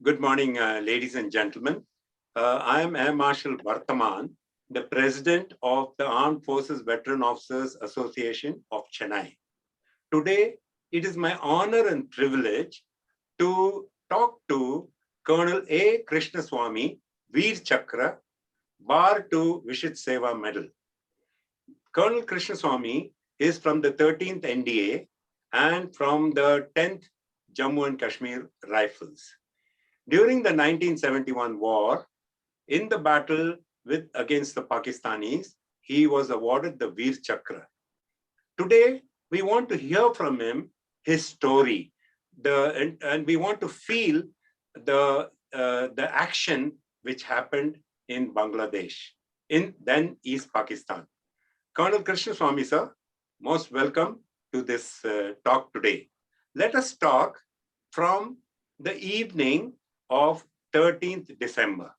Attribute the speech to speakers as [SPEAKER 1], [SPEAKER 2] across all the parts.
[SPEAKER 1] Good morning, ladies and gentlemen. I am Air Marshal Vartaman, the President of the Armed Forces Veteran Officers Association of Chennai. Today, it is my honor and privilege to talk to Colonel A. Krishnaswamy, Veer Chakra, Bar 2 Vishit Seva Medal. Colonel Krishnaswamy is from the 13th NDA and from the 10th Jammu and Kashmir Rifles. During the 1971 war, in the battle against the Pakistanis, he was awarded the Veer Chakra. Today, we want to hear from him his story, and we want to feel the action which happened in Bangladesh, in then East Pakistan. Colonel Krishnaswamy, sir, most welcome to this talk today. Let us talk from the evening of 13th December.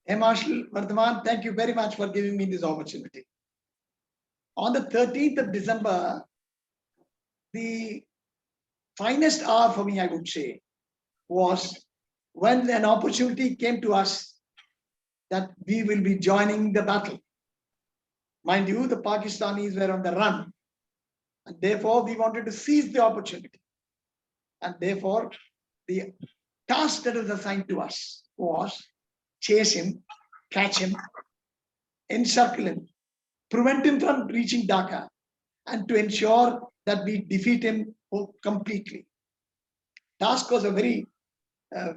[SPEAKER 2] Hey, Marshal Vardhaman, thank you very much for giving me this opportunity. On the 13th of December, the finest hour for me, I would say, was when an opportunity came to us that we will be joining the battle. Mind you, the Pakistanis were on the run, and therefore we wanted to seize the opportunity. And therefore, the task that was assigned to us was chase him, catch him, encircle him, prevent him from reaching Dhaka, and to ensure that we defeat him completely. Task was a very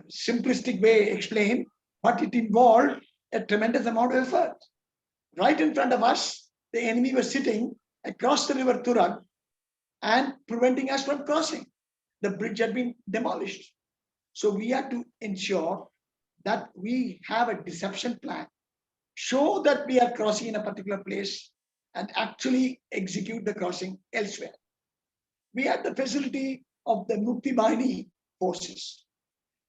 [SPEAKER 2] simplistic way explained, but it involved a tremendous amount of effort. Right in front of us, the enemy was sitting across the river Turag and preventing us from crossing. The bridge had been demolished. So we had to ensure that we have a deception plan, show that we are crossing in a particular place and actually execute the crossing elsewhere. We had the facility of the Mukti Bahini forces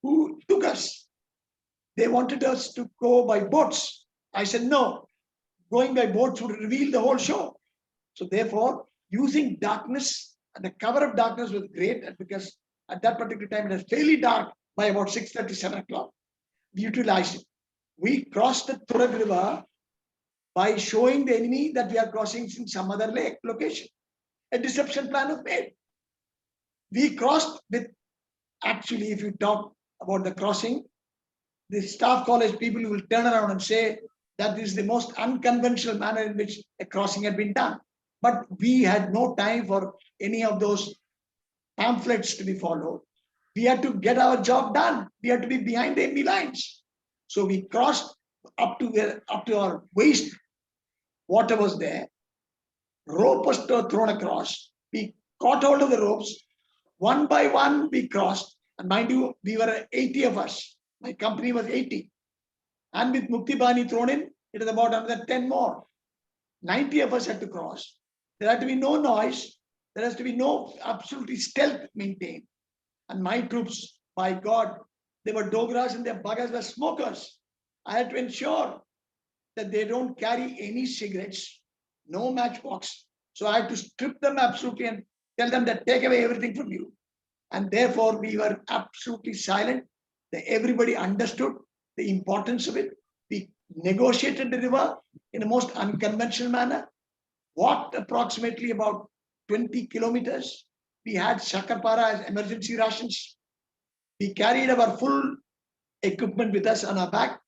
[SPEAKER 2] who took us. They wanted us to go by boats. I said, no, going by boats would reveal the whole show. So therefore, using darkness, and the cover of darkness was great because at that particular time it was fairly dark by about 6:30, 7 o'clock. We utilized it. We crossed the Turag River by showing the enemy that we are crossing in some other lake location. A deception plan was made. We crossed with, actually, if you talk about the crossing, the staff college people will turn around and say that this is the most unconventional manner in which a crossing had been done. But we had no time for any of those pamphlets to be followed. We had to get our job done. We had to be behind the enemy lines. So we crossed up to our waist. Water was there. Rope was thrown across. We caught hold of the ropes. One by one, we crossed. And mind you, we were 80 of us. My company was 80. And with Mukti Bahini thrown in, it is about another 10 more. 90 of us had to cross. There had to be no noise. There has to be no absolutely stealth maintained. And my troops, by God, they were Dogras and their Bagas were smokers. I had to ensure that they don't carry any cigarettes, no matchbox. So I had to strip them absolutely and tell them that take away everything from you. And therefore, we were absolutely silent. Everybody understood the importance of it. We negotiated the river in a most unconventional manner, walked approximately about 20 kilometers. We had Shakarpara as emergency rations. We carried our full equipment with us on our back,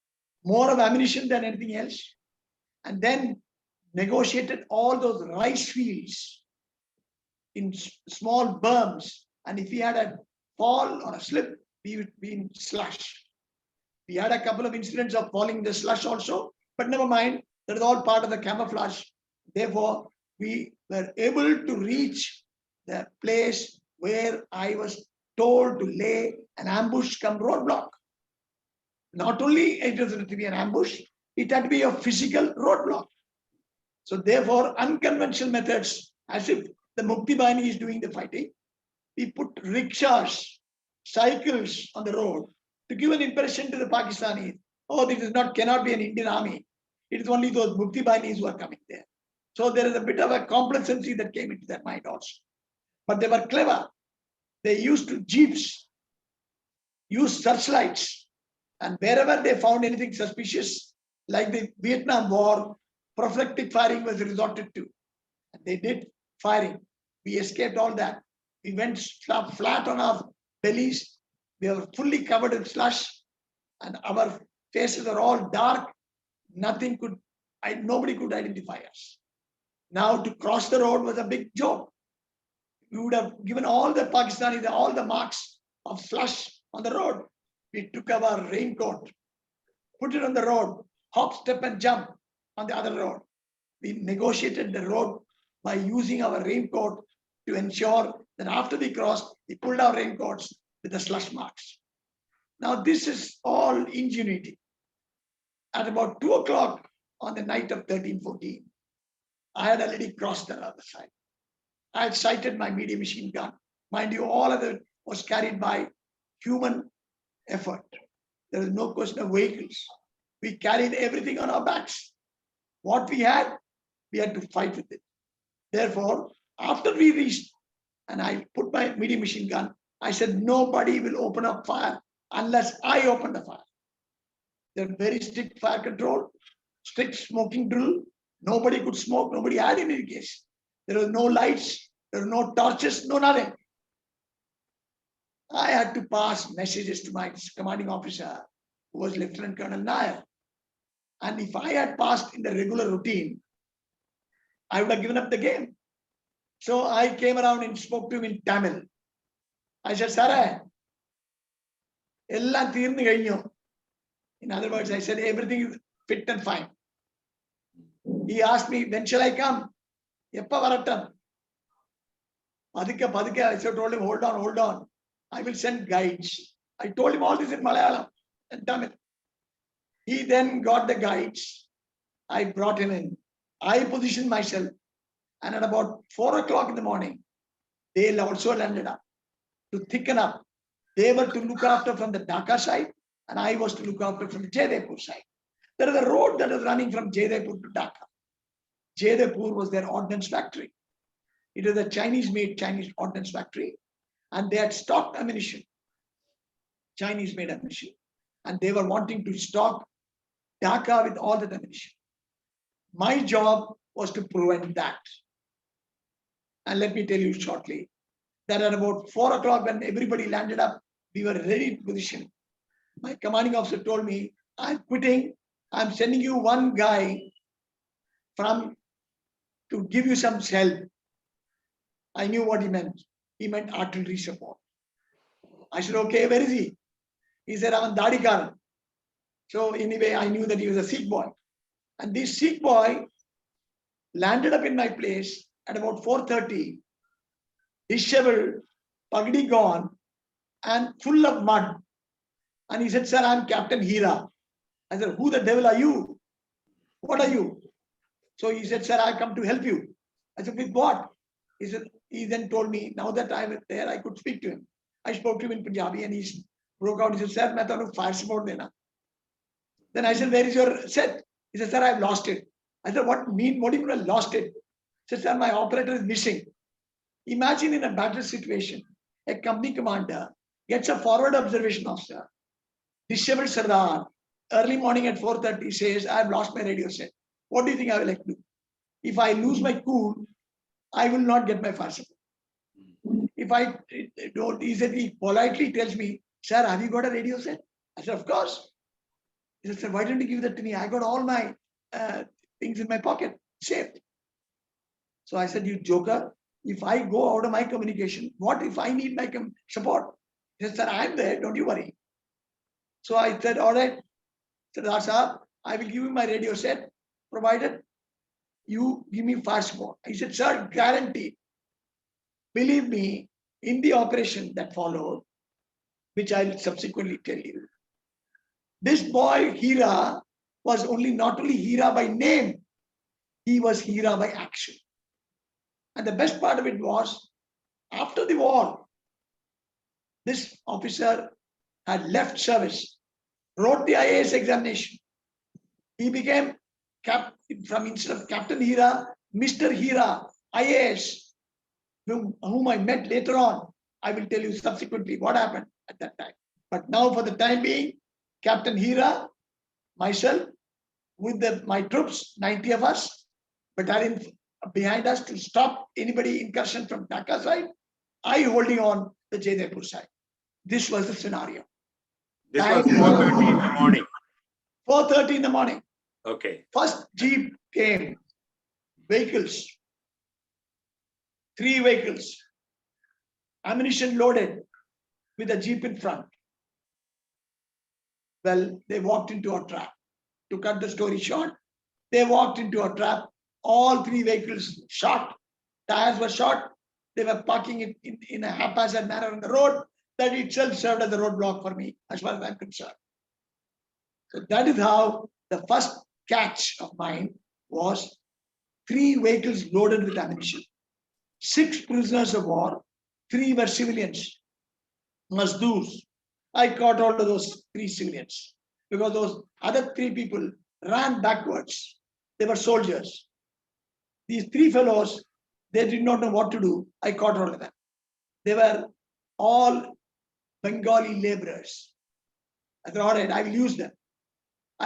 [SPEAKER 2] more of ammunition than anything else, and then negotiated all those rice fields in small berms. And if we had a fall or a slip, we would be in slush. We had a couple of incidents of falling in the slush also, but never mind, that is all part of the camouflage. Therefore, we were able to reach the place where I was told to lay an ambush come roadblock. Not only it was to be an ambush, it had to be a physical roadblock. So therefore, unconventional methods, as if the Mukti Bahini is doing the fighting, we put rickshaws, cycles on the road to give an impression to the Pakistanis, oh, this is cannot be an Indian army. It is only those Mukti Bahinis who are coming there. So there is a bit of a complacency that came into their mind also. But they were clever. They used jeeps used searchlights, and wherever they found anything suspicious, like the Vietnam War, prophylactic firing was resorted to. And they did firing. We escaped all that. We went flat on our bellies. We were fully covered in slush, and our faces are all dark. Nothing could, nobody could identify us. Now to cross the road was a big joke. We would have given all the Pakistanis all the marks of slush on the road. We took our raincoat, put it on the road, hop, step, and jump on the other road. We negotiated the road by using our raincoat to ensure that after we crossed, we pulled our raincoats with the slush marks. Now, this is all ingenuity. At about 2 o'clock on the night of 13/14, I had already crossed the other side. I had sighted my medium machine gun. Mind you, all of it was carried by human effort. There is no question of vehicles. We carried everything on our backs. What we had to fight with it. Therefore, after we reached, and I put my medium machine gun, I said, nobody will open up fire unless I open the fire. They're very strict fire control, strict smoking drill. Nobody could smoke. Nobody had in any case. There were no lights. There were no torches, no nothing. I had to pass messages to my commanding officer, who was Lieutenant Colonel Nair. And if I had passed in the regular routine, I would have given up the game. So I came around and spoke to him in Tamil. I said, Sir, ellam theernu kazhinju. In other words, I said, everything is fit and fine. He asked me, when shall I come? Eppa varattam? Padikka. I told him, hold on. I will send guides. I told him all this in Malayalam and Tamil. He then got the guides. I brought him in. I positioned myself. And at about 4 o'clock in the morning, they also landed up to thicken up. They were to look after from the Dhaka side, and I was to look after from the Jaydepur side. There is a road that is running from Jaydepur to Dhaka. Jaydepur was their ordnance factory. It was a Chinese-made ordnance factory, and they had stocked ammunition, Chinese-made ammunition, and they were wanting to stock Dhaka with all that ammunition. My job was to prevent that. And let me tell you shortly that at about 4 o'clock, when everybody landed up, we were ready to position. My commanding officer told me, I'm quitting. I'm sending you one guy to give you some help. I knew what he meant. He meant artillery support. I said, okay, where is he? He said, I'm a Dadikaran. So anyway, I knew that he was a Sikh boy. And this Sikh boy landed up in my place at about 4:30, disheveled, pagdi gone, and full of mud. And he said, Sir, I'm Captain Hira. I said, who the devil are you? What are you? So he said, Sir, I come to help you. I said, with what? He then told me, now that I was there, I could speak to him. I spoke to him in Punjabi and he broke out. He said, Sir, main tonu fire support dena. Then I said, where is your set? He said, Sir, I've lost it. I said, what do you mean I lost it? He said, Sir, my operator is missing. Imagine in a battle situation, a company commander gets a forward observation officer, disheveled Sardar, early morning at 4:30 says, I've lost my radio set. What do you think I will like to do? If I lose my cool, I will not get my fire support. If I don't, he politely tells me, Sir, have you got a radio set? I said, of course. He said, Sir, why don't you give that to me? I got all my things in my pocket, safe. So I said, you joker, if I go out of my communication, what if I need my support? He said, Sir, I'm there, don't you worry. So I said, all right, Sardar Sahab, I will give you my radio set, provided you give me fire support. He said, Sir, guaranteed. Believe me, in the operation that followed, which I'll subsequently tell you, this boy Hira was not only Hira by name, he was Hira by action. And the best part of it was, after the war, this officer had left service, wrote the IAS examination. He became, instead of Captain Hira, Mr. Hira, IAS, whom I met later on. I will tell you subsequently what happened at that time. But now for the time being, Captain Hira, myself, with my troops, 90 of us, battalion behind us to stop anybody incursion from Dhaka side, I holding on the Jaydepur side. This was the scenario.
[SPEAKER 1] This was 4:30 in the morning.
[SPEAKER 2] 4:30 in the morning.
[SPEAKER 1] Okay.
[SPEAKER 2] First jeep came, vehicles, 3 vehicles, ammunition loaded with a jeep in front. Well, they walked into a trap. To cut the story short, they walked into a trap. All 3 vehicles shot, tires were shot. They were parking it in a haphazard manner on the road. That itself served as a roadblock for me, as far as I'm concerned. So that is how the first catch of mine was 3 vehicles loaded with ammunition, 6 prisoners of war, 3 were civilians, Mazdoors. I caught all of those 3 civilians because those other 3 people ran backwards. They were soldiers. These 3 fellows, they did not know what to do. I caught all of them. They were all Bengali laborers. I thought, all right, I will use them.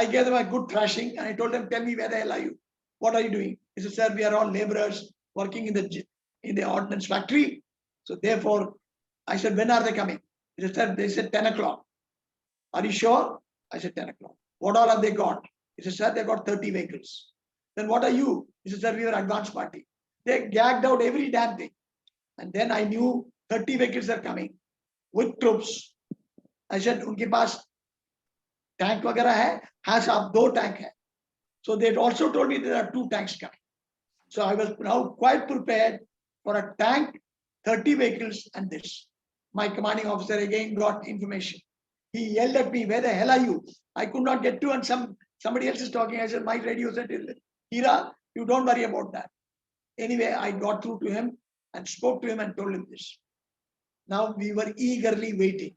[SPEAKER 2] I gave them a good thrashing and I told them, tell me, where the hell are you? What are you doing? He said, sir, we are all laborers working in the ordnance factory. So therefore, I said, when are they coming? He said, sir, they said 10 o'clock. Are you sure? I said 10 o'clock. What all have they got? He said, sir, they got 30 vehicles. Then what are you? He said, sir, we were advance party. They gagged out every damn thing. And then I knew 30 vehicles are coming with troops. I said, unke paas tank वगैरह है? हाँ साहब, 2 tank है. So they also told me there are 2 tanks coming. So I was now quite prepared for a tank, 30 vehicles and this. My commanding officer again got information. He yelled at me, where the hell are you? I could not get to and somebody else is talking. I said, my radio said, Hira, you don't worry about that. Anyway, I got through to him and spoke to him and told him this. Now we were eagerly waiting.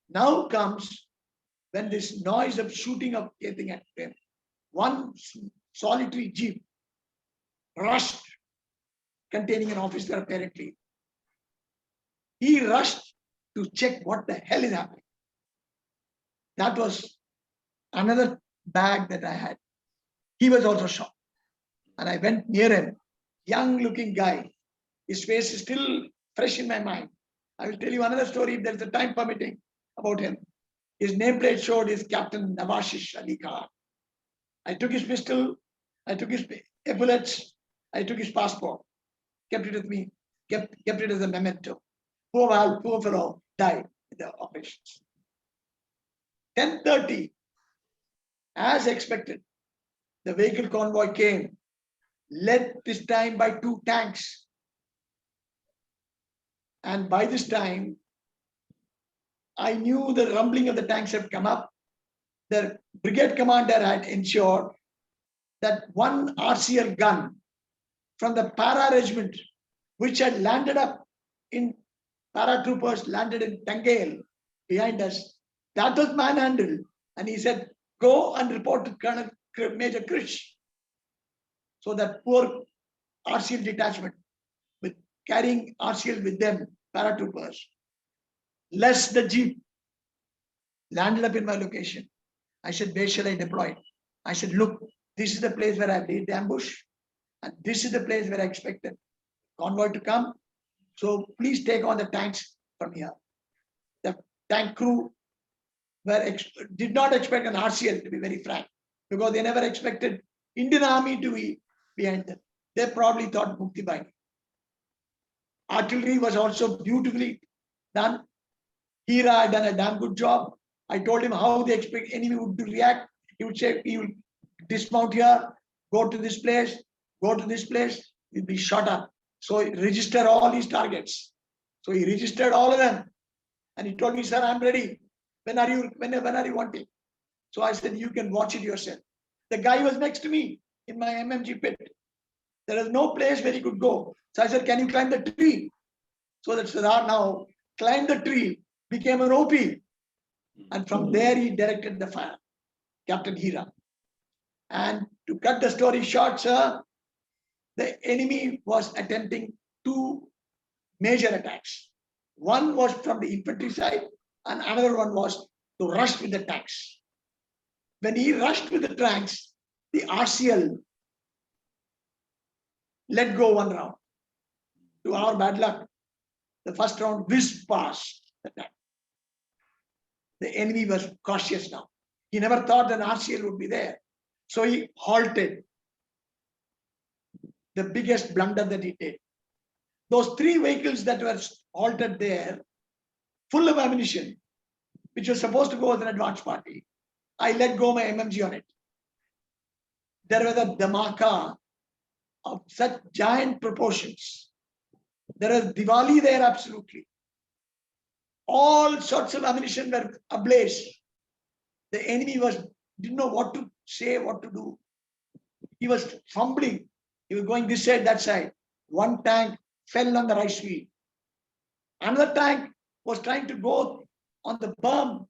[SPEAKER 2] Now comes when this noise of shooting of getting at him. One solitary jeep rushed, containing an officer apparently. He rushed to check what the hell is happening. That was another bag that I had. He was also shot. And I went near him, young looking guy. His face is still fresh in my mind. I will tell you another story if there's a time permitting about him. His nameplate showed his Captain Nawashish Ali Khan. I took his pistol, I took his bullets, I took his passport, kept it with me, kept it as a memento. Poor fellow died in the operations. 10:30, as expected, the vehicle convoy came, led this time by 2 tanks. And by this time, I knew the rumbling of the tanks had come up. The brigade commander had ensured that one RCL gun from the para regiment, which had landed up in paratroopers, landed in Tangail behind us, that was manhandled. And he said, go and report to Colonel Major Krish. So that poor RCL detachment, with carrying RCL with them, paratroopers, less the jeep, landed up in my location. I said, where shall I deploy? I said, look, this is the place where I laid the ambush, and this is the place where I expected convoy to come. So please take on the tanks from here. The tank crew did not expect an RCL, to be very frank, because they never expected Indian Army to be behind them. They probably thought Mukti Bahini. Artillery was also beautifully done. Hira had done a damn good job. I told him how the enemy would react. He would say, he will dismount here, go to this place, go to this place, he'll be shot up. So register all his targets. So he registered all of them. And he told me, sir, I'm ready. When are you wanting? So I said, you can watch it yourself. The guy was next to me in my MMG pit. There is no place where he could go. So I said, can you climb the tree? So that Siddharth now climbed the tree, became an OP. And from there, he directed the fire, Captain Hira. And to cut the story short, sir, the enemy was attempting 2 major attacks. One was from the infantry side, and another one was to rush with the tanks. When he rushed with the tanks, the RCL let go one round. To our bad luck, the first round whizzed past the tank. The enemy was cautious now. He never thought an RCL would be there. So he halted. The biggest blunder that he did. Those three vehicles that were halted there, full of ammunition, which was supposed to go with an advance party, I let go my MMG on it. There was a dhamaka of such giant proportions. There was Diwali there, absolutely. All sorts of ammunition were ablaze. The enemy didn't know what to say, what to do. He was fumbling. He was going this side, that side. One tank fell on the rice field. Another tank was trying to go on the berm,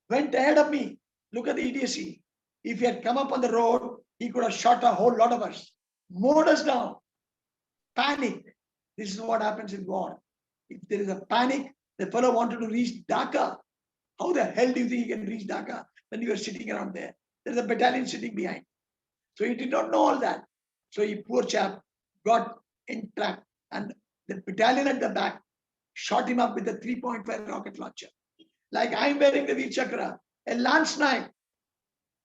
[SPEAKER 2] went ahead of me. Look at the idiocy. If he had come up on the road, he could have shot a whole lot of us, mowed us down. Panic. This is what happens in war. If there is a panic, the fellow wanted to reach Dhaka. How the hell do you think he can reach Dhaka when you are sitting around there? There's a battalion sitting behind. So he did not know all that. So he, poor chap, got entrapped, and the battalion at the back shot him up with a 3.5 rocket launcher. Like I'm wearing the Veer Chakra, a lance knife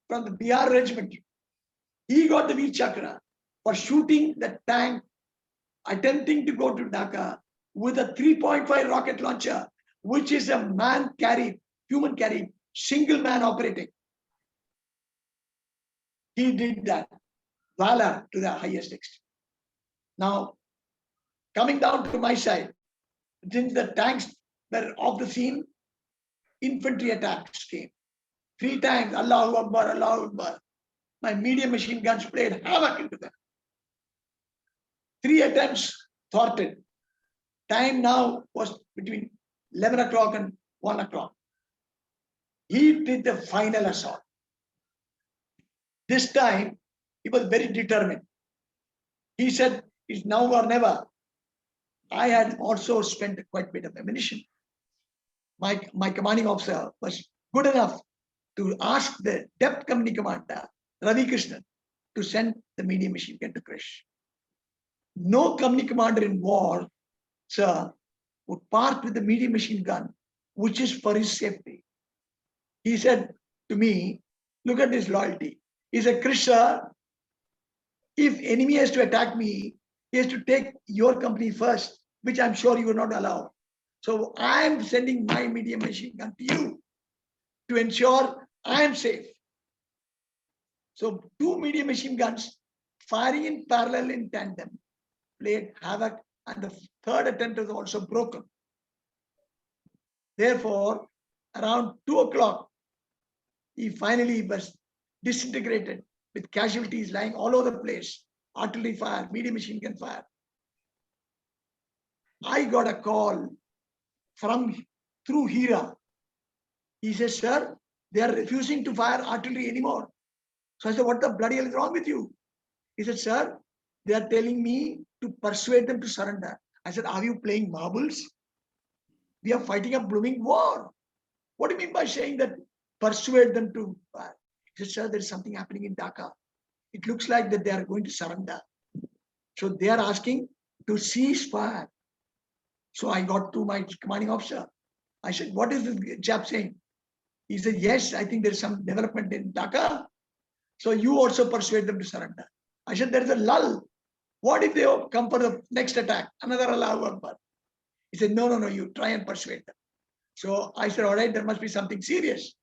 [SPEAKER 2] from the BR regiment. He got the Veer Chakra for shooting the tank attempting to go to Dhaka with a 3.5 rocket launcher, which is a man carried, human carried, single man operating. He did that. Valor to the highest extent. Now, coming down to my side, since the tanks were off the scene, infantry attacks came. 3 times, Allahu Akbar, Allahu Akbar. My medium machine guns played havoc into them. 3 attempts thwarted. Time now was between 11 o'clock and 1 o'clock. He did the final assault. This time, he was very determined. He said, it's now or never. I had also spent quite a bit of ammunition. My commanding officer was good enough to ask the depth company commander, Ravi Krishnan, to send the medium machine gun to Krish. No company commander in war, sir, would part with the medium machine gun, which is for his safety. He said to me, look at this loyalty. He said, Krish, sir, if enemy has to attack me, he has to take your company first, which I'm sure you will not allow. So I'm sending my medium machine gun to you to ensure I am safe. So 2 medium machine guns firing in parallel in tandem played havoc, and the 3rd attempt was also broken. Therefore, around 2 o'clock, he finally was disintegrated with casualties lying all over the place, artillery fire, medium machine gun fire. I got a call through Hira. He says, sir, they are refusing to fire artillery anymore. So I said, what the bloody hell is wrong with you? He said, sir, they are telling me to persuade them to surrender. I said, are you playing marbles? We are fighting a blooming war. What do you mean by saying that persuade them to fire? He said, sir, there is something happening in Dhaka. It looks like that they are going to surrender. So they are asking to cease fire. So I got to my commanding officer. I said, what is this chap saying? He said, yes, I think there is some development in Dhaka. So you also persuade them to surrender. I said, there is a lull. What if they come for the next attack? Another Allahu Akbar. He said, no, you try and persuade them. So I said, all right, there must be something serious.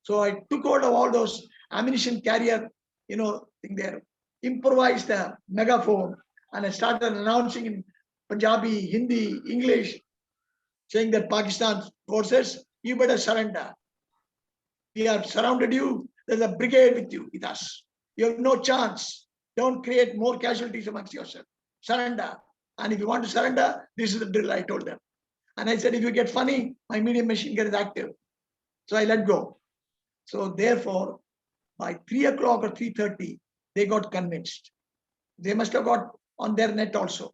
[SPEAKER 2] So I took hold of all those ammunition carrier, thing there, improvised a megaphone, and I started announcing in Punjabi, Hindi, English, saying that Pakistan forces, you better surrender. We have surrounded you. There's a brigade with us. You have no chance. Don't create more casualties amongst yourself. Surrender. And if you want to surrender, this is the drill, I told them. And I said, if you get funny, my medium machine gun is active. So I let go. So therefore, by 3 o'clock or 3:30, they got convinced. They must have got on their net also.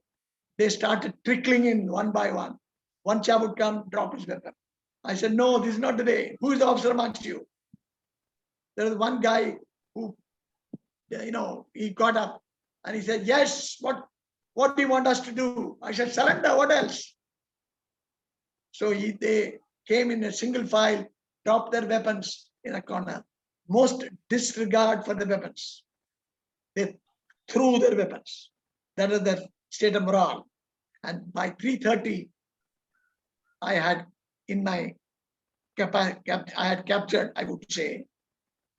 [SPEAKER 2] They started trickling in one by one. One chap would come, drop his weapon. I said, no, this is not the day. Who is the officer amongst you? There was one guy who, he got up and he said, yes, what do you want us to do? I said, surrender, what else? So they came in a single file, dropped their weapons in a corner. Most disregard for the weapons. They threw their weapons. That is their state of morale. And by 3:30, I had in my I had captured, I would say,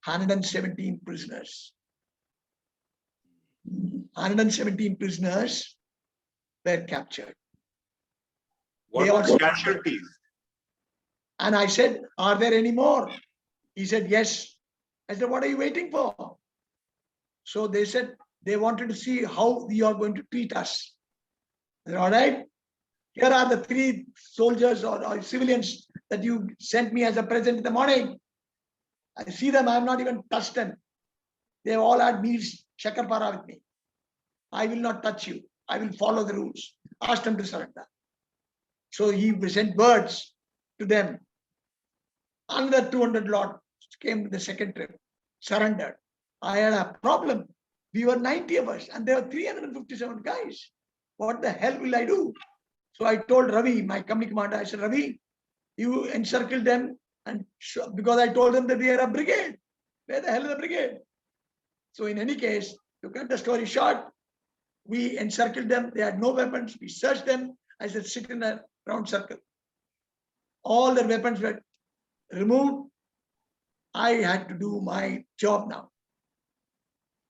[SPEAKER 2] 117 prisoners. 117 prisoners were captured.
[SPEAKER 1] What
[SPEAKER 2] They
[SPEAKER 1] were the
[SPEAKER 2] also-
[SPEAKER 1] casualties?
[SPEAKER 2] And I said, are there any more? He said, yes. I said, what are you waiting for? So they said they wanted to see how you are going to treat us. I said, all right, here are the 3 soldiers or civilians that you sent me as a present in the morning. I see them, I have not even touched them. They have all had meals, shakarpara with me. I will not touch you. I will follow the rules. Ask them to surrender. So he sent words to them. Another 200 lot came the second trip, surrendered. I had a problem. We were 90 of us and there were 357 guys. What the hell will I do? So I told Ravi, my company commander, I said, Ravi, you encircle them, and because I told them that we are a brigade. Where the hell is the brigade? So in any case, to cut the story short, we encircled them. They had no weapons. We searched them. I said, sit in a round circle. All their weapons were removed. I had to do my job now.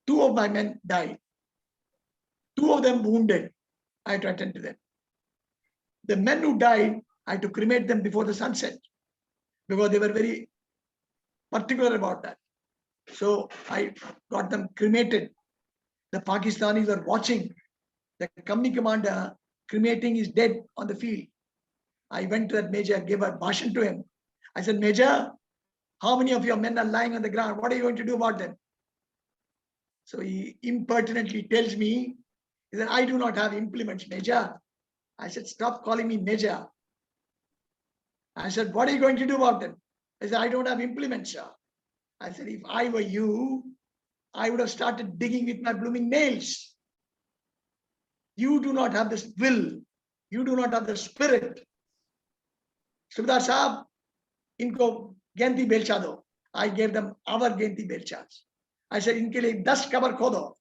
[SPEAKER 2] 2 of my men died. 2 of them wounded. I had to attend to them. The men who died, I had to cremate them before the sunset because they were very particular about that. So I got them cremated. The Pakistanis were watching. The company commander cremating his dead on the field. I went to that major, gave a bhashan to him. I said, Major, how many of your men are lying on the ground? What are you going to do about them? So he impertinently tells me, he said, I do not have implements, Major. I said, stop calling me Major. I said, what are you going to do about them? He said, I don't have implements, sir. I said, if I were you, I would have started digging with my blooming nails. You do not have this will. You do not have the spirit. Subhadar Sahab, inko genti belcha do. I gave them our genti belchas. I said, inke liye 10 kabar khodo.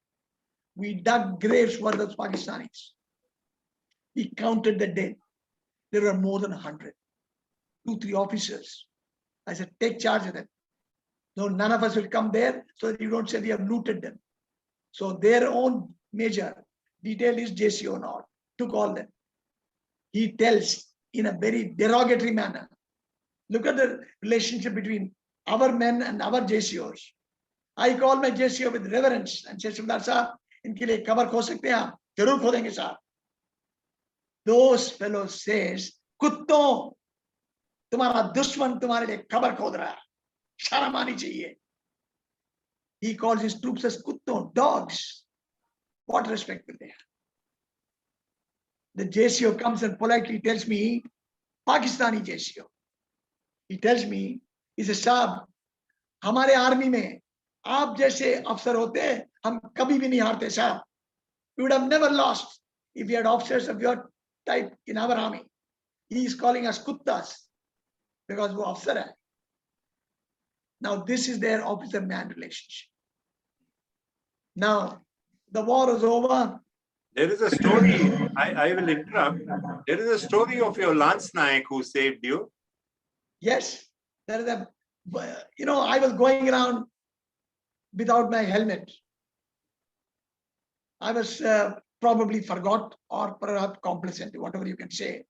[SPEAKER 2] We dug graves for those Pakistanis. We counted the dead. There were more than 100. 2-3 officers. I said, take charge of them. No, none of us will come there so that you don't say we have looted them. So their own major, detail is JCO not, took all them. He tells in a very derogatory manner. Look at the relationship between our men and our JCOs. I call my JCO with reverence and say, Subhadar Sahab, इनके लिए cover खो सकते हैं आप जरूर खोदेंगे साहब. Those fellows says, कुत्तों, तुम्हारा दुश्मन तुम्हारे लिए कबर खोद रहा है, शर्म आनी चाहिए. He calls his troops as कुत्तों, dogs. What respect will they have? The JCO comes and politely tells me, Pakistani JCO. He tells me, he says, साहब, हमारे आर्मी में आप जैसे अफसर होते हम कभी भी नहीं हारते साहब. We would have never lost if we had officers of your type in our army. He is calling us kuttas because वो अफसर है. Now this is their officer-man relationship. Now the war is over.
[SPEAKER 1] There is a story, I will interrupt. There is a story of your Lance Naik who saved you.
[SPEAKER 2] Yes, there is a, I was going around without my helmet. I was probably forgot or perhaps complacent, whatever you can say.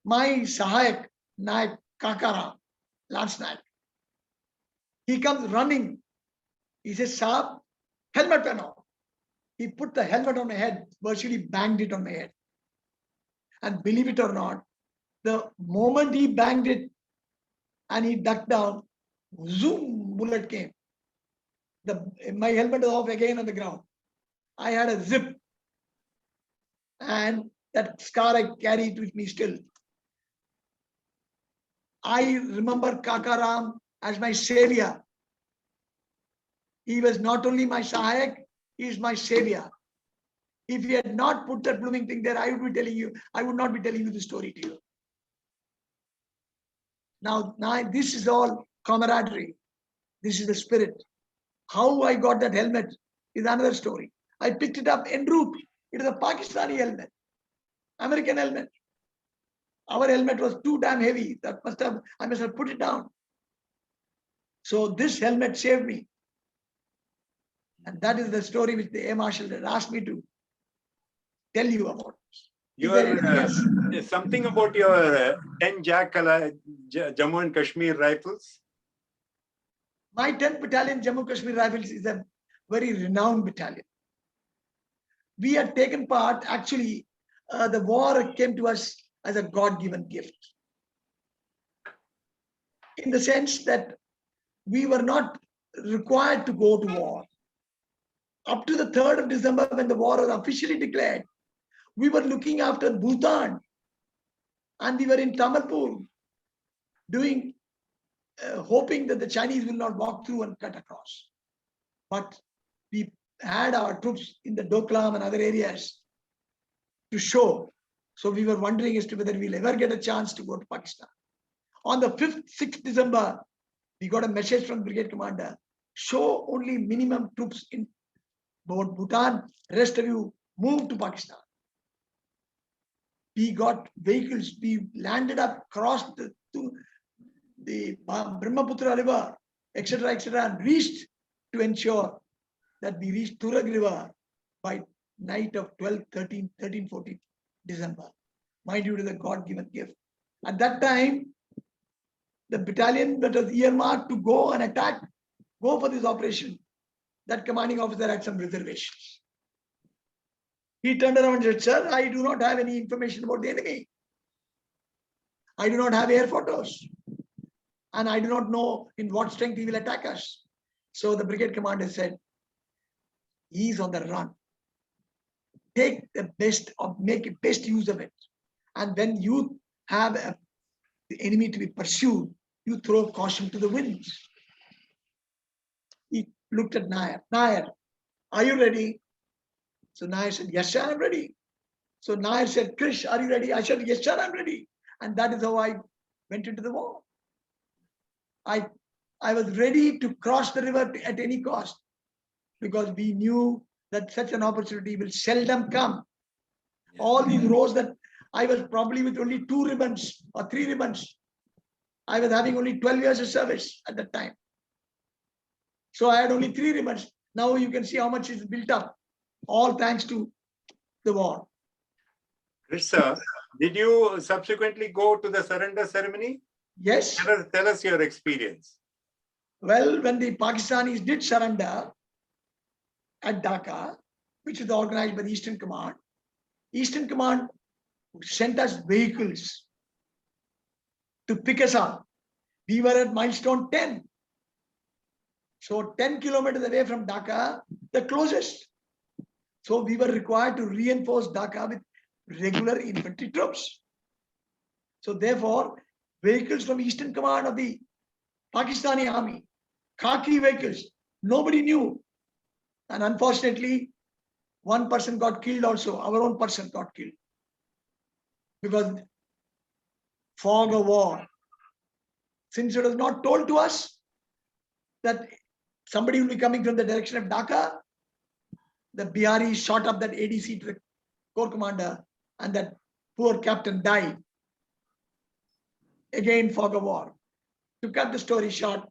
[SPEAKER 2] My Sahayak Naik Kakara, Lance Naik, he comes running. He says, Saab, helmet pehno. He put the helmet on my head, virtually banged it on my head. And believe it or not, the moment he banged it and he ducked down, zoom, bullet came. My helmet was off again on the ground. I had a zip. And that scar I carry it with me still. I remember Kakaram as my savior. He was not only my Sahayak, he is my savior. If he had not put that blooming thing there, I would not be telling you the story to you. Now this is all camaraderie. This is the spirit. How I got that helmet is another story. I picked it up en route. It is a Pakistani helmet, American helmet. Our helmet was too damn heavy. I must have put it down. So this helmet saved me. And that is the story which the Air Marshal had asked me to tell you about.
[SPEAKER 1] Something about your 10 Jammu and Kashmir rifles?
[SPEAKER 2] My 10th Battalion Jammu Kashmir Rifles is a very renowned battalion. We had taken part, actually, the war came to us as a God-given gift. In the sense that we were not required to go to war. Up to the 3rd of December, when the war was officially declared, we were looking after Bhutan, and we were in Tamalpur doing, hoping that the Chinese will not walk through and cut across. But we had our troops in the Doklam and other areas to show. So we were wondering as to whether we'll ever get a chance to go to Pakistan. On the 5th, 6th December, we got a message from brigade commander, show only minimum troops in Bhutan, rest of you move to Pakistan. We got vehicles, we landed up, crossed the Brahmaputra river, etc., and reached to ensure that we reached Turag river by night of 13, 14 December. Mind you, it is a God-given gift. At that time, the battalion that was earmarked to go and attack, go for this operation, that commanding officer had some reservations. He turned around and said, sir, I do not have any information about the enemy. I do not have air photos. And I do not know in what strength he will attack us. So the brigade commander said, he's on the run. Take the best of, make best use of it. And when you have the enemy to be pursued, you throw caution to the winds. He looked at Nair. Nair, are you ready? So Nair said, yes, sir, I'm ready. So Nair said, Krish, are you ready? I said, yes, sir, I'm ready. And that is how I went into the war. I was ready to cross the river at any cost because we knew that such an opportunity will seldom come. Yeah. All these rows that I was probably with only 2 ribbons or 3 ribbons. I was having only 12 years of service at that time. So I had only 3 ribbons. Now you can see how much is built up, all thanks to the war.
[SPEAKER 1] Krish sir, did you subsequently go to the surrender ceremony?
[SPEAKER 2] Yes.
[SPEAKER 1] Tell us your experience.
[SPEAKER 2] Well, when the Pakistanis did surrender at Dhaka, which was organized by the Eastern Command sent us vehicles to pick us up. We were at milestone 10. So 10 kilometers away from Dhaka, the closest. So we were required to reinforce Dhaka with regular infantry troops. So therefore, vehicles from Eastern Command of the Pakistani army, khaki vehicles, nobody knew. And unfortunately, one person got killed also, our own person got killed. Because fog of war. Since it was not told to us that somebody will be coming from the direction of Dhaka, the Bihari shot up that ADC to the corps commander and that poor captain died. Again, fog of war. To cut the story short,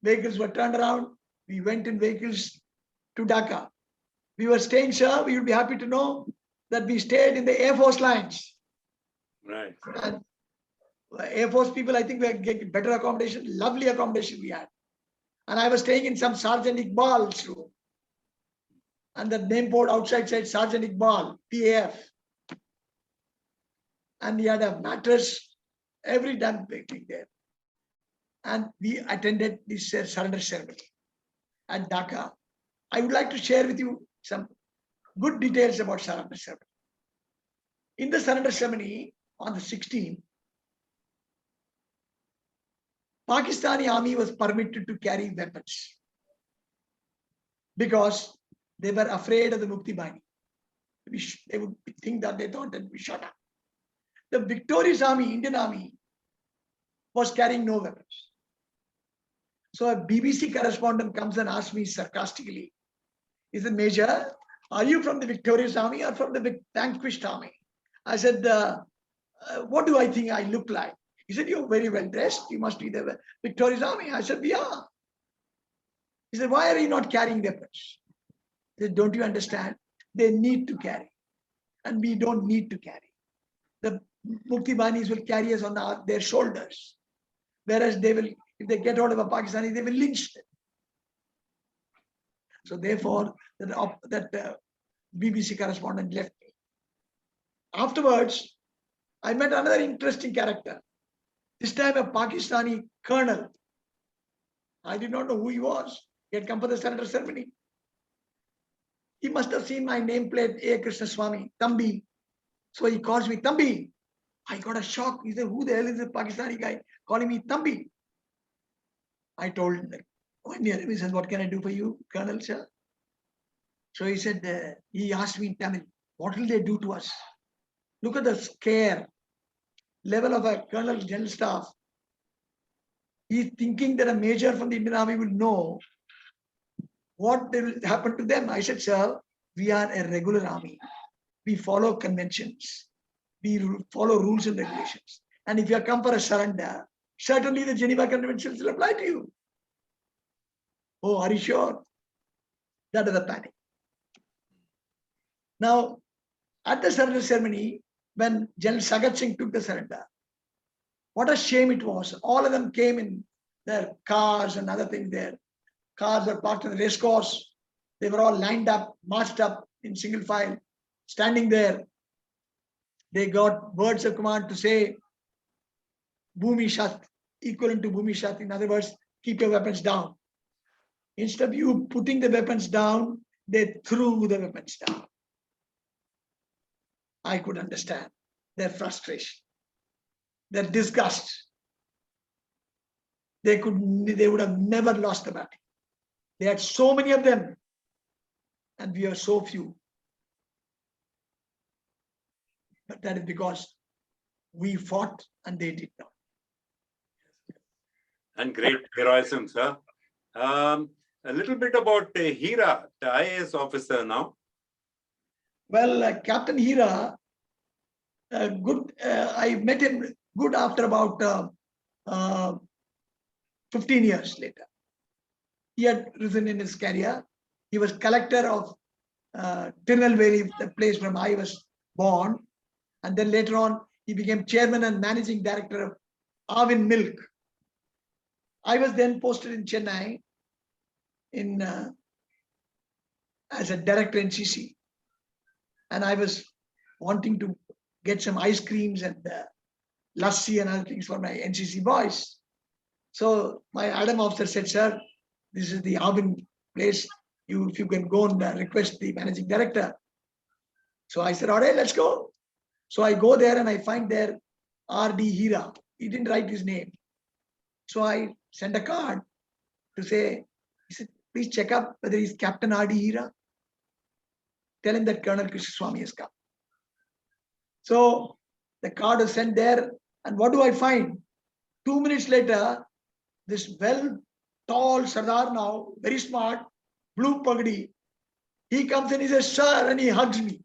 [SPEAKER 2] vehicles were turned around. We went in vehicles to Dhaka. We were staying, sir. We would be happy to know that we stayed in the Air Force lines.
[SPEAKER 1] Right.
[SPEAKER 2] And Air Force people, I think we get better accommodation, lovely accommodation we had. And I was staying in some Sergeant Iqbal's room. And the name board outside said Sergeant Iqbal, PAF. And we had a mattress, every damn thing there. And we attended this surrender ceremony at Dhaka. I would like to share with you some good details about surrender ceremony. In the surrender ceremony on the 16th, Pakistani army was permitted to carry weapons because they were afraid of the Mukti Bahini. They would think that they thought that we shot up. The victorious army, Indian army, was carrying no weapons. So a BBC correspondent comes and asks me sarcastically, he said, Major, are you from the victorious army or from the vanquished army? I said, what do I think I look like? He said, you're very well dressed. You must be the victorious army. I said, we are. He said, why are you not carrying weapons? He said, don't you understand? They need to carry. And we don't need to carry. The Mukti Bahinis will carry us on their shoulders. Whereas they will, if they get hold of a Pakistani, they will lynch them. So therefore, that BBC correspondent left me. Afterwards, I met another interesting character. This time a Pakistani colonel. I did not know who he was. He had come for the surrender ceremony. He must have seen my nameplate, A. Krishnaswamy, Tambi. So he calls me Tambi. I got a shock. He said, who the hell is this Pakistani guy calling me Tambi? I told him, one year, he said, what can I do for you, Colonel, sir? So he said, he asked me in Tamil, what will they do to us? Look at the scare level of a Colonel General Staff. He's thinking that a major from the Indian Army will know what will happen to them. I said, sir, we are a regular army. We follow conventions. We follow rules and regulations. And if you come for a surrender, certainly the Geneva Conventions will apply to you. Oh, are you sure? That is the panic. Now, at the surrender ceremony, when General Sagat Singh took the surrender, what a shame it was. All of them came in their cars and other things there. Cars were parked in the race course. They were all lined up, marched up in single file, standing there. They got words of command to say, Bhumi Shat, equivalent to Bhumi Shat. In other words, keep your weapons down. Instead of you putting the weapons down, they threw the weapons down. I could understand their frustration, their disgust. They would have never lost the battle. They had so many of them, and we are so few. But that is because we fought and they did not.
[SPEAKER 1] And great heroism, sir. A little bit about Hira, the IAS officer now.
[SPEAKER 2] Well, Captain Hira, I met him good after about 15 years later. He had risen in his career. He was collector of Tirunelveli, the place where I was born. And then later on, he became chairman and managing director of Avin Milk. I was then posted in Chennai as a director NCC. And I was wanting to get some ice creams and lassi and other things for my NCC boys. So my Adam officer said, sir, this is the Avin place. If you can go and request the managing director. So I said, all right, let's go. So I go there and I find there R.D. Hira. He didn't write his name. So I sent a card to say, he said, please check up whether he's Captain R.D. Hira. Tell him that Colonel Krishnaswamy has come. So the card was sent there. And what do I find? 2 minutes later, this tall Sardar now, very smart, blue pagdi, he comes and he says, sir, and he hugs me.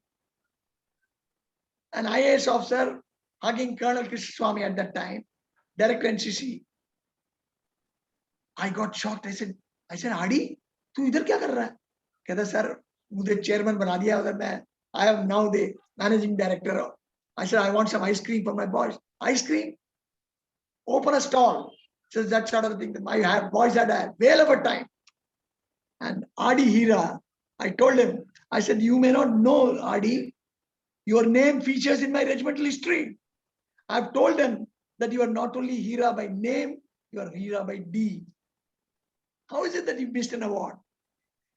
[SPEAKER 2] An IAS officer hugging Colonel Krishnaswamy at that time, director NCC. I got shocked. I said, Adi, tu idhar kya kar raha hai? Kehta, sir, mujhe chairman bana diya udhar main. I am now the managing director. I said, I want some ice cream for my boys. Ice cream? Open a stall. So that sort of thing. My boys had a whale of a time. And R.D. Hira, I told him, I said, you may not know, R.D., your name features in my regimental history. I've told them that you are not only Hira by name, you are Hira by deed. How is it that you missed an award?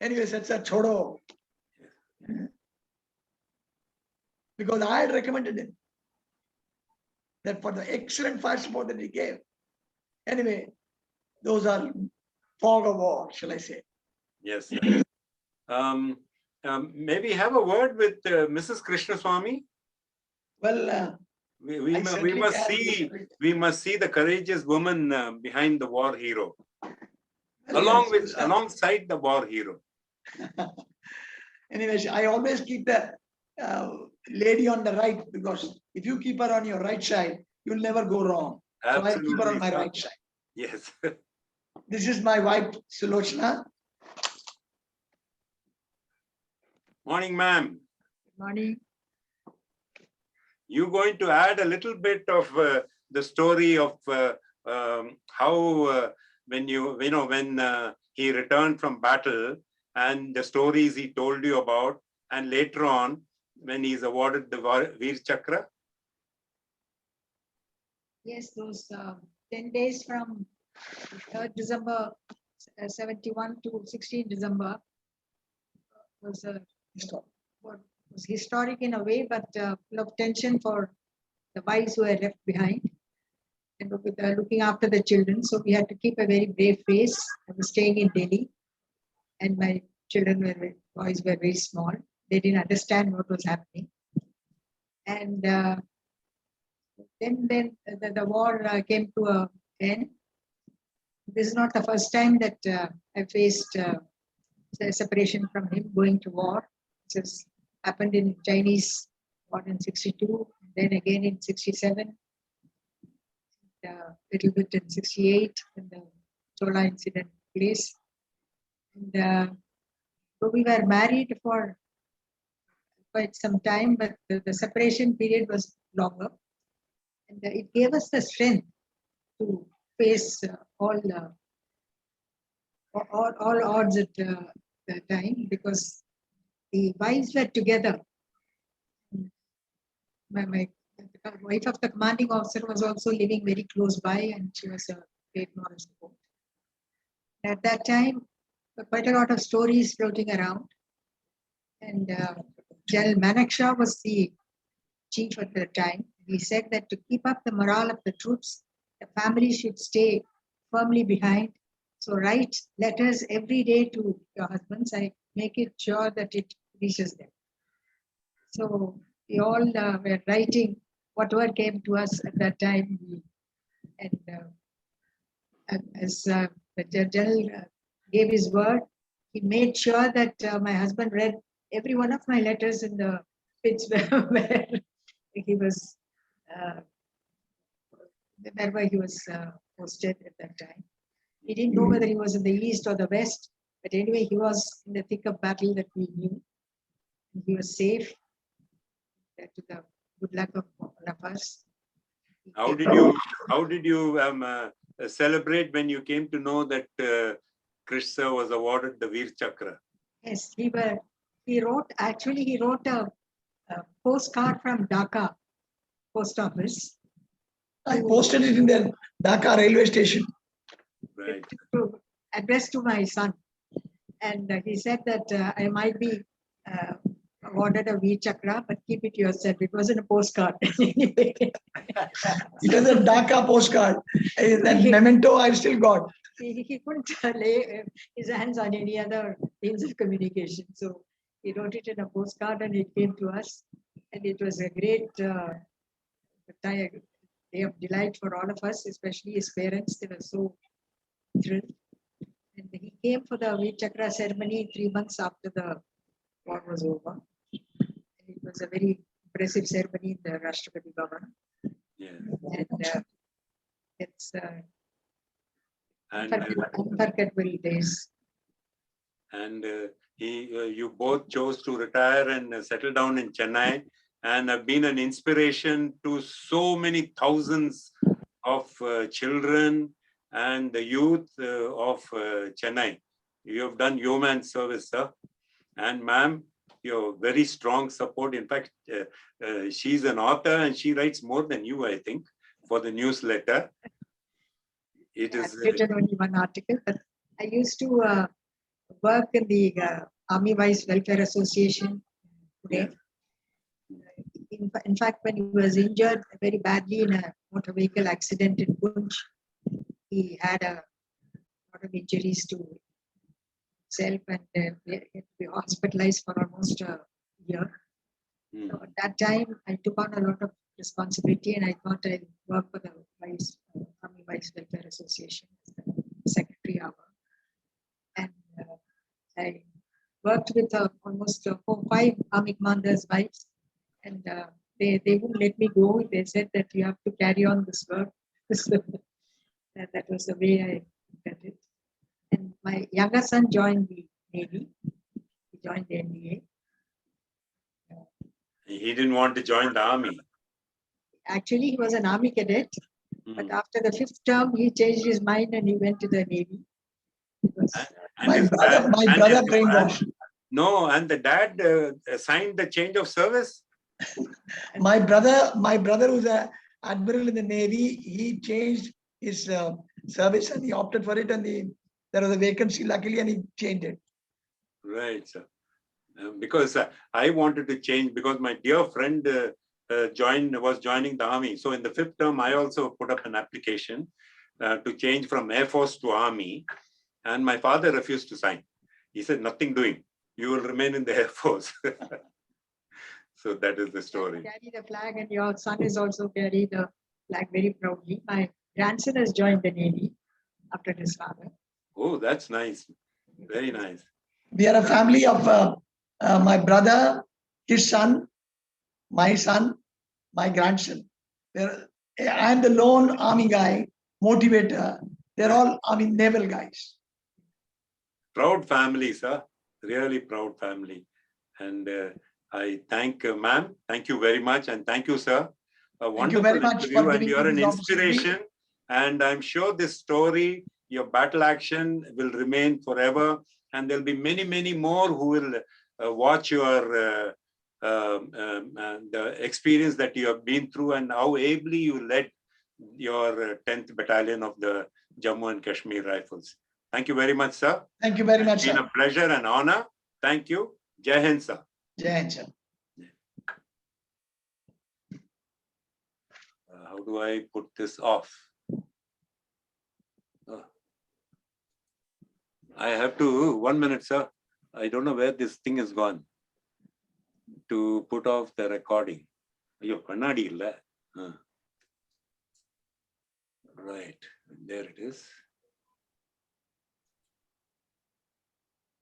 [SPEAKER 2] Anyway, said, sir, chodo. Because I had recommended him that for the excellent fire support that he gave. Anyway, those are fog of war, shall I say.
[SPEAKER 1] Yes, sir. Maybe have a word with Mrs. Krishnaswamy.
[SPEAKER 2] Well,
[SPEAKER 1] We
[SPEAKER 2] I certainly
[SPEAKER 1] must
[SPEAKER 2] can.
[SPEAKER 1] see the courageous woman behind the war hero,
[SPEAKER 2] Well, yes,
[SPEAKER 1] alongside the war hero.
[SPEAKER 2] Anyway, I always keep the lady on the right, because if you keep her on your right side, you'll never go wrong. So I keep her on my right side.
[SPEAKER 1] Yes.
[SPEAKER 2] This is my wife, Sulochana.
[SPEAKER 1] Morning, ma'am.
[SPEAKER 3] Morning.
[SPEAKER 1] You going to add a little bit of the story of how when he returned from battle, and the stories he told you about, and later on when he's awarded the Veer Chakra?
[SPEAKER 3] Yes, those 10 days from 3rd December 71 to 16 December was was historic in a way, but full of tension for the wives who were left behind and looking after the children. So we had to keep a very brave face. I was staying in Delhi, and my boys were very small. They didn't understand what was happening. And then the war came to an end. This is not the first time that I faced separation from him, going to war. This has happened in Chinese war in 62, then again in 67, a little bit in 68, when the Chola incident took place. And so we were married for quite some time, but the separation period was longer. And it gave us the strength to face all odds at the time, because the wives were together. My wife of the commanding officer was also living very close by, and she was a great moral support. At that time, quite a lot of stories floating around. And General Manakshaw was the chief at the time. He said that to keep up the morale of the troops, the family should stay firmly behind. So write letters every day to your husbands. I make it sure that it reaches them. So we all were writing whatever came to us at that time. And as the general gave his word, he made sure that my husband read every one of my letters in the pits where he was, wherever he was posted at that time. He didn't know whether he was in the east or the west, but anyway, he was in the thick of battle that we knew. And he was safe. To the good luck of all of us.
[SPEAKER 1] How did you celebrate when you came to know that Krish sir was awarded the Veer Chakra?
[SPEAKER 3] Yes, he wrote a postcard from Dhaka post office.
[SPEAKER 2] I posted it in the Dhaka railway station.
[SPEAKER 1] Right.
[SPEAKER 3] Addressed to my son. And he said that I might be awarded a Veer Chakra, but keep it yourself. It wasn't a postcard. Anyway.
[SPEAKER 2] It was a Dhaka postcard. That memento I've still got.
[SPEAKER 3] He couldn't lay his hands on any other means of communication. So he wrote it in a postcard and it came to us. And it was a great day of delight for all of us, especially his parents. They were so thrilled. And he came for the Veer Chakra ceremony 3 months after the war was over. And it was a very impressive ceremony in the Rashtrapati Bhavan.
[SPEAKER 1] Yeah.
[SPEAKER 3] And it's unforgettable days.
[SPEAKER 1] And you both chose to retire and settle down in Chennai, and have been an inspiration to so many thousands of children and the youth of Chennai. You have done yeoman service, sir. And ma'am, your very strong support. In fact, she's an author and she writes more than you, I think, for the newsletter.
[SPEAKER 3] I've written only one article, but I used to work in the Army Vice Welfare Association today. Yeah. In fact, when he was injured very badly in a motor vehicle accident in Punj, he had a lot of injuries to self, and we had to be hospitalized for almost a year.
[SPEAKER 1] Hmm.
[SPEAKER 3] So at that time, I took on a lot of responsibility, and I thought I'd work for the Army Vice Welfare Association as the secretary hour. And I worked with almost 4 or 5 army commanders' wives, and they wouldn't let me go. They said that you have to carry on this work. That was the way I looked at it. And my younger son joined the Navy. He joined the NDA.
[SPEAKER 1] He didn't want to join the army.
[SPEAKER 3] Actually, he was an army cadet, but
[SPEAKER 1] Hmm.
[SPEAKER 3] after the 5th term, he changed his mind and he went to the Navy. Because,
[SPEAKER 1] And his
[SPEAKER 2] My
[SPEAKER 1] dad-
[SPEAKER 2] brother
[SPEAKER 1] and-
[SPEAKER 2] brainwashed.
[SPEAKER 1] No, and the dad signed the change of service.
[SPEAKER 2] My brother who's a admiral in the Navy, he changed his service and he opted for it, and there was a vacancy luckily and he changed it.
[SPEAKER 1] Right, sir. Because I wanted to change because my dear friend was joining the army. So in the 5th term, I also put up an application to change from Air Force to Army, and my father refused to sign. He said, "Nothing doing. You will remain in the Air Force." So that is the story.
[SPEAKER 3] carry the flag, and your son is also carry the flag very proudly. My grandson has joined the Navy after his father.
[SPEAKER 1] Oh, that's nice. Very nice.
[SPEAKER 2] We are a family of my brother, his son, my son, my grandson. I am the lone army guy, motivator. They're all army naval guys.
[SPEAKER 1] Proud family, sir. Really proud family. And I thank ma'am. Thank you very much. And thank you, sir. A
[SPEAKER 2] Thank you very
[SPEAKER 1] wonderful
[SPEAKER 2] much
[SPEAKER 1] interview,
[SPEAKER 2] for
[SPEAKER 1] and
[SPEAKER 2] giving
[SPEAKER 1] you're
[SPEAKER 2] me
[SPEAKER 1] an
[SPEAKER 2] this opportunity.
[SPEAKER 1] inspiration. And I'm sure this story, your battle action, will remain forever. And there'll be many, many more who will watch your the experience that you have been through and how ably you led your 10th Battalion of the Jammu and Kashmir Rifles. Thank you very much, sir.
[SPEAKER 2] Thank you very
[SPEAKER 1] It's
[SPEAKER 2] much,
[SPEAKER 1] been
[SPEAKER 2] sir.
[SPEAKER 1] a pleasure and honor. Thank you. Jai Hind, sir.
[SPEAKER 2] Jai Hind, sir.
[SPEAKER 1] How do I put this off? I have to, 1 minute, sir. I don't know where this thing is gone to put off the recording. Ayyo, kannadi illa. Right, there it is.